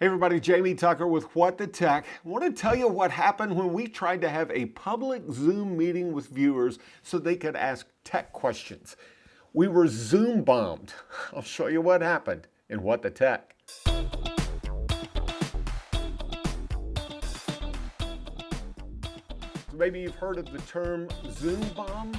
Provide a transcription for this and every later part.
Hey everybody, Jamie Tucker with What the Tech. I want to tell you what happened when we tried to have a public Zoom meeting with viewers so they could ask tech questions. We were Zoom bombed. I'll show you what happened in What the Tech. So maybe you've heard of the term Zoom bomb.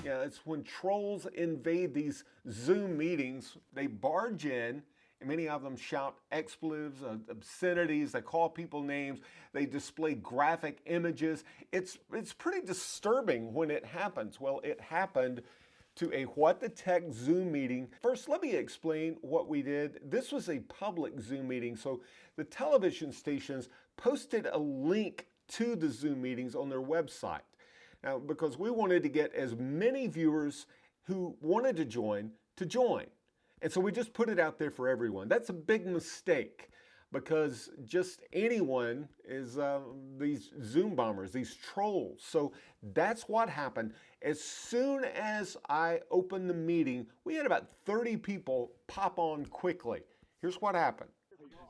Yeah, it's when trolls invade these Zoom meetings. They barge in. And many of them shout expletives, obscenities, they call people names, they display graphic images. It's pretty disturbing when it happens. Well, it happened to a What the Tech Zoom meeting. First, let me explain what we did. This was a public Zoom meeting, so the television stations posted a link to the Zoom meetings on their website. Now, because we wanted to get as many viewers who wanted to join. And so we just put it out there for everyone. That's a big mistake because just anyone is these Zoom bombers, these trolls. So that's what happened. As soon as I opened the meeting, we had about 30 people pop on quickly. Here's what happened.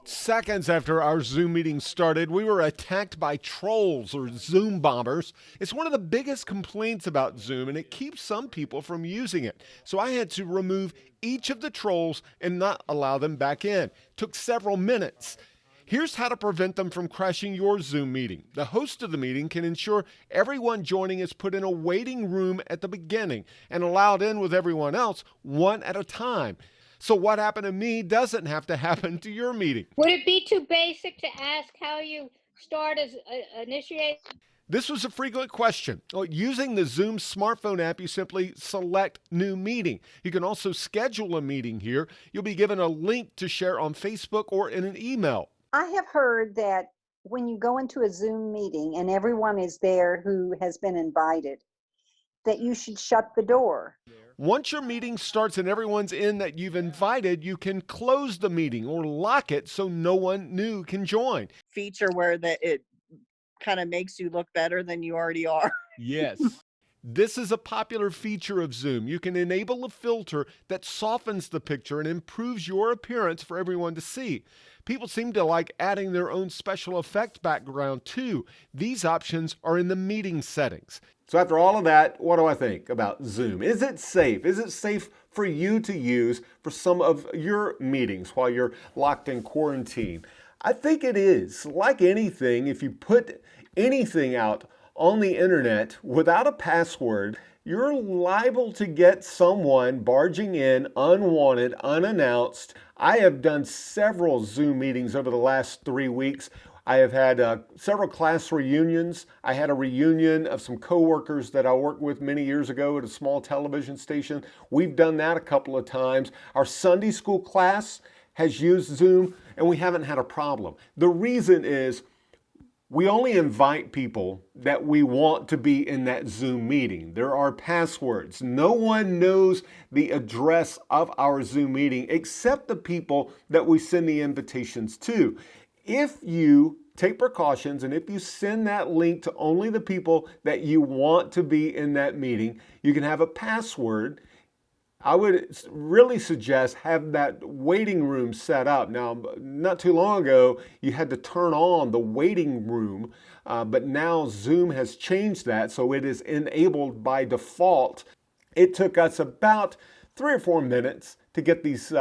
Seconds after our Zoom meeting started, we were attacked by trolls or Zoom bombers. It's one of the biggest complaints about Zoom, and it keeps some people from using it. So I had to remove each of the trolls and not allow them back in. Took several minutes. Here's how to prevent them from crashing your Zoom meeting. The host of the meeting can ensure everyone joining is put in a waiting room at the beginning and allowed in with everyone else one at a time. So what happened to me doesn't have to happen to your meeting. Would it be too basic to ask how you start as initiate? This was a frequent question. Using the Zoom smartphone app, you simply select New Meeting. You can also schedule a meeting here. You'll be given a link to share on Facebook or in an email. I have heard that when you go into a Zoom meeting and everyone is there who has been invited, that you should shut the door. Once your meeting starts and everyone's in that you've invited, you can close the meeting or lock it so no one new can join. Feature where it kind of makes you look better than you already are. Yes. This is a popular feature of Zoom. You can enable a filter that softens the picture and improves your appearance for everyone to see. People seem to like adding their own special effect background too. These options are in the meeting settings. So after all of that, what do I think about Zoom? Is it safe? Is it safe for you to use for some of your meetings while you're locked in quarantine? I think it is. Like anything, if you put anything out on the internet without a password, you're liable to get someone barging in unwanted, unannounced. I have done several Zoom meetings over the last 3 weeks. I have had several class reunions. I had a reunion of some coworkers that I worked with many years ago at a small television station. We've done that a couple of times. Our Sunday school class has used Zoom, and we haven't had a problem. The reason is we only invite people that we want to be in that Zoom meeting. There are passwords. No one knows the address of our Zoom meeting except the people that we send the invitations to. If you take precautions and if you send that link to only the people that you want to be in that meeting, you can have a password. I would really suggest have that waiting room set up. Now, not too long ago, you had to turn on the waiting room, but now Zoom has changed that, so it is enabled by default. It took us about 3 or 4 minutes to get these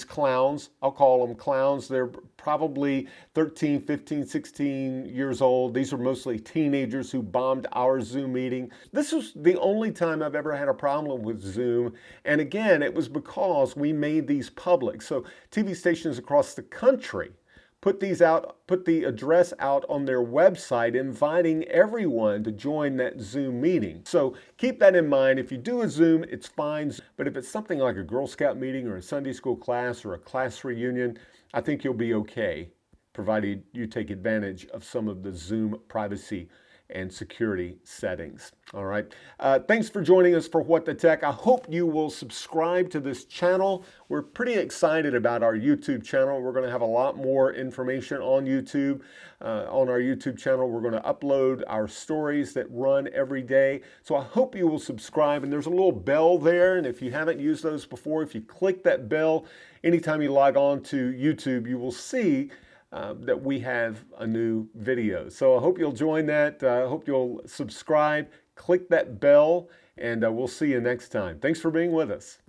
clowns, I'll call them clowns. They're probably 13, 15, 16 years old. These are mostly teenagers who bombed our Zoom meeting. This was the only time I've ever had a problem with Zoom. And again, it was because we made these public. So TV stations across the country put the address out on their website, inviting everyone to join that Zoom meeting. So keep that in mind. If you do a Zoom, it's fine. But if it's something like a Girl Scout meeting or a Sunday school class or a class reunion, I think you'll be okay, provided you take advantage of some of the Zoom privacy and security settings. All right. Thanks for joining us for What the Tech. I hope you will subscribe to this channel. We're pretty excited about our YouTube channel. We're going to have a lot more information on YouTube. On our YouTube channel, we're going to upload our stories that run every day. So I hope you will subscribe. And there's a little bell there. And if you haven't used those before, if you click that bell, anytime you log on to YouTube, you will see that we have a new video. So I hope you'll join that. I hope you'll subscribe, click that bell, and we'll see you next time. Thanks for being with us.